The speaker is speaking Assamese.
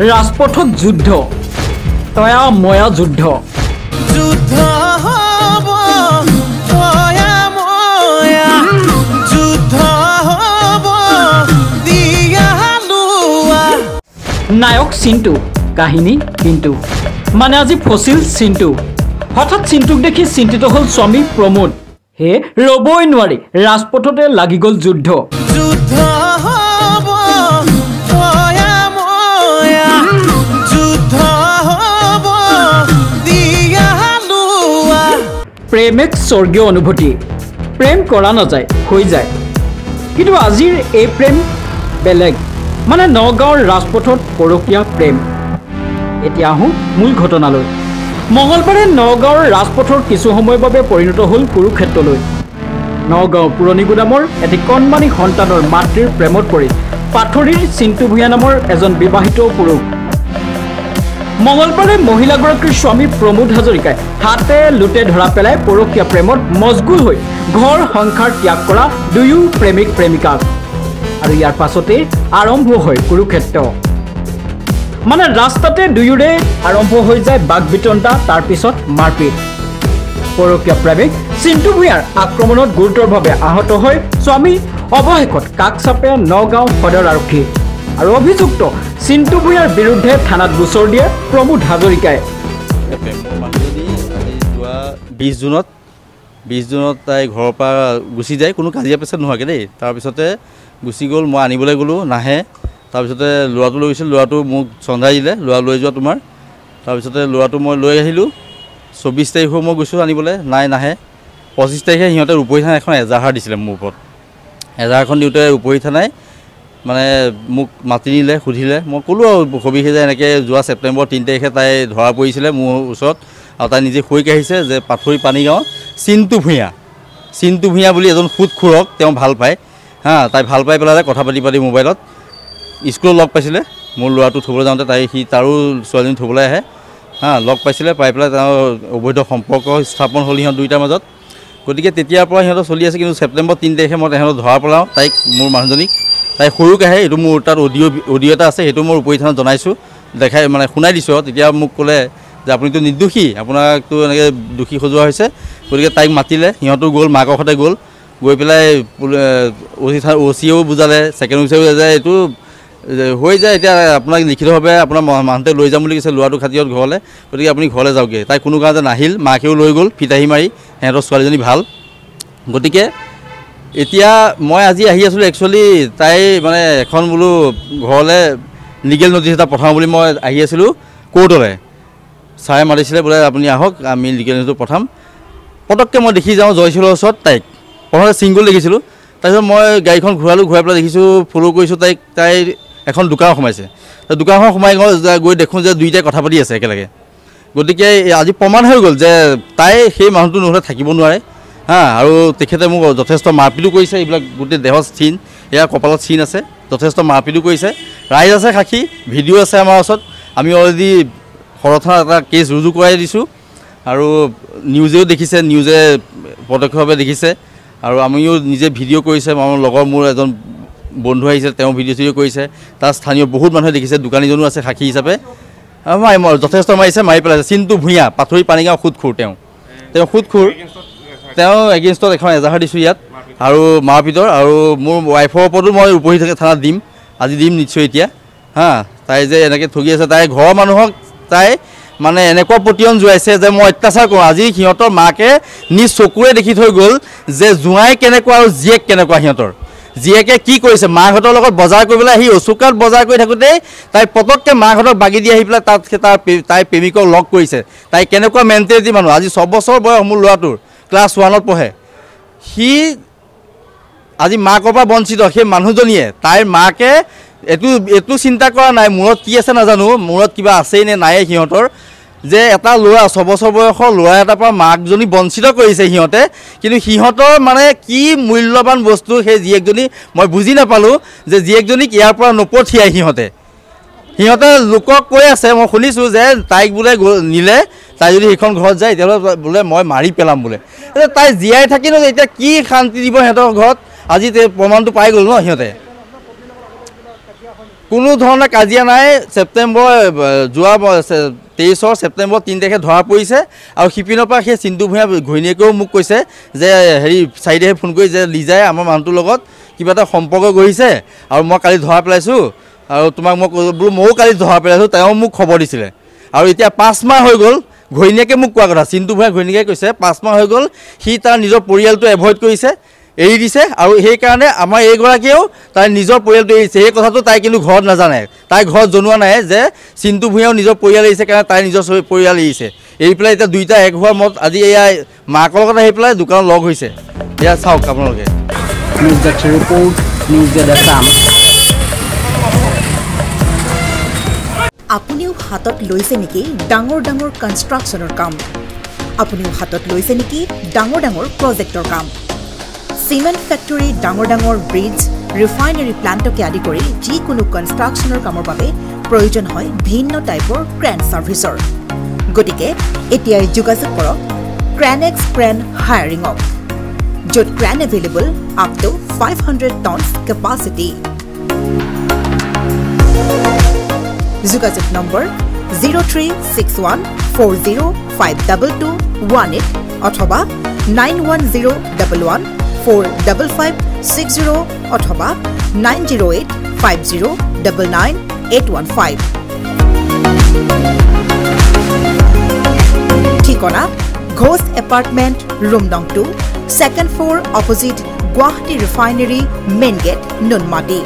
ৰাজপথত যুদ্ধ তয়া ময়া যুদ্ধ যুদ্ধ হ'ব তয়া ময়া যুদ্ধ হ'ব দিয়া লোৱা নায়ক চিন্তু কাহিনী কিন্তু মানে আজি ফসিল চিন্তু হঠাৎ চিন্তুক দেখি চিন্তিত হল স্বামী প্ৰমোদ হে ৰবই নোৱাৰি ৰাজপথতে লাগি গল যুদ্ধ যুদ্ধ হ'ব তয়া ময়া যুদ্ধ হ'ব দিয়া লোৱা প্ৰেম এক স্বৰ্গীয় অনুভূতি প্ৰেম কৰা নাযায় হৈ যায় কিন্তু আজিৰ এই প্ৰেম বেলেগ মানে নগাঁৱৰ ৰাজপথত পৰকীয়া প্ৰেম এতিয়া আহোঁ মূল ঘটনালৈ মঙলবাৰে নগাঁৱৰ ৰাজপথৰ কিছু সময়ৰ বাবে পৰিণত হ'ল কুৰুক্ষেত্ৰলৈ নগাঁও পুৰণি গুদামৰ এটি কণমানি সন্তানৰ মাতৃৰ প্ৰেমত পৰি পাথৰীৰ চিন্তু ভূঞা নামৰ এজন বিবাহিত পুৰুষ মঙলবাৰে মহিলাগৰাকীৰ স্বামী প্ৰমোদ হাজৰিকাই হাতে লুটে ধৰা পেলাই পৰকীয়া প্ৰেমত মজগুল হৈ ঘৰ সংসাৰ ত্যাগ কৰা দুয়ো প্ৰেমিক প্ৰেমিকা আৰু ইয়াৰ পাছতে আৰম্ভ হয় কুৰুক্ষেত্ৰ মানে ৰাস্তাতে দুয়োৰে আৰম্ভ হৈ যায় বাক বিতণ্ডা তাৰ পিছত মাৰপিট পৰকীয়া প্ৰেমিক চিন্তু ভূঞাৰ আক্ৰমণত গুৰুতৰভাৱে আহত হয় স্বামী অৱশেষত কাষ চাপে নগাঁও সদৰ আৰক্ষী আৰু অভিযুক্ত চিন্তু ভূঞাৰ বিৰুদ্ধে থানাত গোচৰ দিয়ে প্ৰমোদ হাজৰিকাই মানুহজনী যোৱা 20 জুনত তাই ঘৰৰ পৰা গুচি যায় কোনো কাজিয়া পেচাল নোহোৱাকৈ দেই তাৰপিছতে গুচি গ'ল মই আনিবলৈ গ'লোঁ নাহে তাৰপিছতে ল'ৰাটো লৈ গৈছিল ল'ৰাটো মোক চন্দাই দিলে ল'ৰা লৈ যোৱা তোমাৰ তাৰপিছতে ল'ৰাটো মই লৈ আহিলোঁ 24 তাৰিখো মই গৈছোঁ আনিবলৈ নাহে 25 তাৰিখে সিহঁতে ৰূপহী থানাত এখন এজাহাৰ দিছিলে মোৰ ওপৰত এজাহাৰখন দিওঁতে ৰূপহী থানাই মানে মোক মাতি নিলে সুধিলে মই ক'লোঁ আৰু সবিশেষ যে এনেকৈ যোৱা ছেপ্টেম্বৰ 3 তাৰিখে তাই ধৰা পৰিছিলে মোৰ ওচৰত আৰু তাই নিজে কৈ আহিছে যে পাথৰী পানীগাঁও চিন্তু ভূঞা বুলি এজন সুদখোৰক তেওঁ ভাল পায় তাই ভাল পাই পেলাই কথা পাতি মোবাইলত স্কুলত লগ পাইছিলে মোৰ ল'ৰাটো থ'বলৈ যাওঁতে সি তাৰো ছোৱালীজনী থ'বলৈ আহে লগ পাইছিলে পাই পেলাই তেওঁ অবৈধ সম্পৰ্ক স্থাপন হ'ল সিহঁত দুয়োটাৰ মাজত গতিকে তেতিয়াৰ পৰা সিহঁতৰ চলি আছে কিন্তু ছেপ্টেম্বৰ 3 তাৰিখে মই তেহেঁতক ধৰা পেলাওঁ তাইক মোৰ মানুহজনীক তাই সৰুক আহে এইটো মোৰ তাত অডিঅ' এটা আছে সেইটো মই ৰূপহী থানাত জনাইছোঁ দেখাই মানে শুনাই দিছোঁ তেতিয়া মোক ক'লে যে আপুনিতো নিৰ্দোষী আপোনাকতো এনেকৈ দোষী সজোৱা হৈছে গতিকে তাইক মাতিলে সিহঁতো গ'ল মাকৰ সৈতে গৈ পেলাই অচিও বুজালে ছেকেণ্ড অফিচাৰো বুজালে এইটো হৈ যায় এতিয়া আপোনাক লিখিতভাৱে আপোনাৰ মানুহতে লৈ যাম বুলি কৈছে ল'ৰাটো খাতিৰত ঘৰলৈ গতিকে আপুনি ঘৰলৈ যাওকগৈ তাই কোনো কাৰণতে নাহিল মাকেও লৈ গ'ল ফিতাহী মাৰি সিহঁতৰ ছোৱালীজনী ভাল গতিকে এতিয়া মই আজি আহি আছিলোঁ একচুৱেলি তাই মানে এখন বোলো ঘৰলৈ লিগেল নটিছ এটা পঠাওঁ বুলি মই আহি আছিলোঁ কোৰ্টলৈ ছাৰে মাতিছিলে বোলে আপুনি আহক আমি লিগেল নটিছটো পঠাম পটককৈ মই দেখি যাওঁ জয়শিলৰ ওচৰত তাইক প্ৰথমতে ছিংগুল দেখিছিলোঁ তাৰপিছত মই গাড়ীখন ঘূৰাই পেলাই দেখিছোঁ ফ'ল' কৰিছোঁ তাই এখন দোকানত সোমাইছে দোকানখন সোমাই গৈ দেখোঁ যে দুয়োটাই কথা পাতি আছে একেলগে গতিকে আজি প্ৰমাণ হৈ গ'ল যে তাই সেই মানুহটো নহ'লে থাকিব নোৱাৰে আৰু তেখেতে মোক যথেষ্ট মাৰপিটো কৰিছে এইবিলাক গোটেই দেহত চিন এয়া কপালত চিন আছে যথেষ্ট মাৰপিটো কৰিছে ৰাইজ আছে সাক্ষী ভিডিঅ' আছে আমাৰ ওচৰত আমি অলৰেডি সদৰ থানাত এটা কেছ ৰুজু কৰাই দিছোঁ আৰু নিউজেও দেখিছে নিউজে প্ৰত্যক্ষভাৱে দেখিছে আৰু আমিও নিজে ভিডিঅ' কৰিছে আমাৰ লগৰ মোৰ এজন বন্ধু আহিছে তেওঁ ভিডিঅ' চিডিঅ' কৰিছে তাৰ স্থানীয় বহুত মানুহে দেখিছে দোকানীজনো আছে সাক্ষী হিচাপে যথেষ্ট মাৰিছে মাৰি পেলাইছে চিন্তু ভূঞা পাথৰী পানীগাঁও সুদখোৰ তেওঁ সুদখোৰ তেওঁ এগেইনষ্টত এখন এজাহাৰ দিছোঁ ইয়াত আৰু মাৰপিটৰ আৰু মোৰ ৱাইফৰ ওপৰতো মই ৰূপহী থানাত দিম আজি দিম নিশ্চয় এতিয়া তাই যে এনেকৈ ঠগি আছে তাই ঘৰৰ মানুহক তাই মানে এনেকুৱা প্ৰতিয়ন জুৱাইছে যে মই অত্যাচাৰ কৰোঁ আজি সিহঁতৰ মাকে নিজ চকুৰে দেখি থৈ গ'ল যে জোঁৱাই কেনেকুৱা আৰু জীয়েক কেনেকুৱা সিহঁতৰ জীয়েকে কি কৰিছে মাকহঁতৰ লগত বজাৰ কৰিবলৈ আহি অচুকাত বজাৰ কৰি থাকোঁতেই তাই পটককৈ মাকহঁতক বাগি দি আহি পেলাই তাই প্ৰেমিকক লগ কৰিছে তাই কেনেকুৱা মেণ্টেলিটি মানুহ আজি 6 বছৰ বয়স মোৰ ল'ৰাটোৰ ক্লাছ 1ত পঢ়ে সি আজি মাকৰ পৰা বঞ্চিত সেই মানুহজনীয়ে তাইৰ মাকে এইটো চিন্তা কৰা নাই মূৰত কি আছে নাজানো মূৰত কিবা আছেই নে নায়েই সিহঁতৰ যে এটা ল'ৰা 6 বছৰ বয়সৰ ল'ৰা এটাৰ পৰা মাকজনী বঞ্চিত কৰিছে সিহঁতে কিন্তু সিহঁতৰ মানে কি মূল্যৱান বস্তু সেই জীয়েকজনী মই বুজি নাপালোঁ যে জীয়েকজনীক ইয়াৰ পৰা নপঠিয়াই সিহঁতে লোকক কৈ আছে মই শুনিছোঁ যে তাইক বোলে নিলে তাই যদি সেইখন ঘৰত যায় তেতিয়াহ'লে বোলে মই মাৰি পেলাম বোলে তাই জীয়াই থাকি ন এতিয়া কি শান্তি দিব সিহঁতৰ ঘৰত আজি প্ৰমাণটো পাই গ'ল ন সিহঁতে কোনো ধৰণৰ কাজিয়া নাই ছেপ্টেম্বৰ যোৱা 23 ছেপ্টেম্বৰ 3 তাৰিখে ধৰা পৰিছে আৰু সিপিনৰ পৰা সেই চিন্তু ভূঞা ঘৈণীয়েকেও মোক কৈছে যে হেৰি চাইডেহে ফোন কৰি যে লিজাই আমাৰ মানুহটোৰ লগত কিবা এটা সম্পৰ্ক গঢ়িছে আৰু মই কালি ধৰা পেলাইছোঁ আৰু তোমাক মই বোলো ময়ো কালি ধৰা পেলাইছোঁ তেওঁ মোক খবৰ দিছিলে আৰু এতিয়া 5 মাহ হৈ গ'ল ঘৈণীয়েকে মোক কোৱা কথা চিন্তু ভূঞা ঘৈণীয়েকে কৈছে 5 মাহ হৈ গ'ল সি তাৰ নিজৰ পৰিয়ালটো এভইড কৰিছে এৰি দিছে আৰু সেইকাৰণে আমাৰ এইগৰাকীয়েও তাই নিজৰ পৰিয়ালটো এৰিছে এই কথাটো তাই কিন্তু ঘৰত নাজানে তাই ঘৰত জনোৱা নাই যে চিন্তু ভূঞাও নিজৰ পৰিয়াল এৰিছে কাৰণে তাই নিজৰ পৰিয়াল এৰিছে এৰি পেলাই এতিয়া দুইটা এক হোৱাৰ মত আজি এয়া মাকৰ লগত আহি পেলাই দোকানত লগ হৈছে এয়া চাওক আপোনালোকে news desk report news desk Assam আপুনিও হাতত লৈছে নেকি ডাঙৰ ডাঙৰ কনষ্ট্ৰাকশ্যনৰ কাম আপুনিও হাতত লৈছে নেকি ডাঙৰ ডাঙৰ প্ৰজেক্টৰ কাম সিমেন্ট ফ্যাক্টৰী ডাঙৰ ডাঙৰ ব্ৰিজ ৰিফাইনাৰী প্লান্টকে আদি কৰি যিকোনো কনষ্ট্ৰাকশ্যনৰ কামৰ বাবে প্ৰয়োজন হয় ভিন্ন টাইপৰ ক্ৰেন সাৰ্ভিসৰ গতিকে এতিয়াই যোগাযোগ কৰক ক্ৰেনেক্স ক্ৰেন হায়াৰিঙক য'ত crane available up to 500 tons capacity যোগাযোগ নম্বৰ 0361405218 অথবা 9101145560 অথবা 9085099815 ঠিকনা ঘোষ এপাৰ্টমেণ্ট ৰুম নং 2 2nd floor opposite Guwahati Refinery main gate Nunmati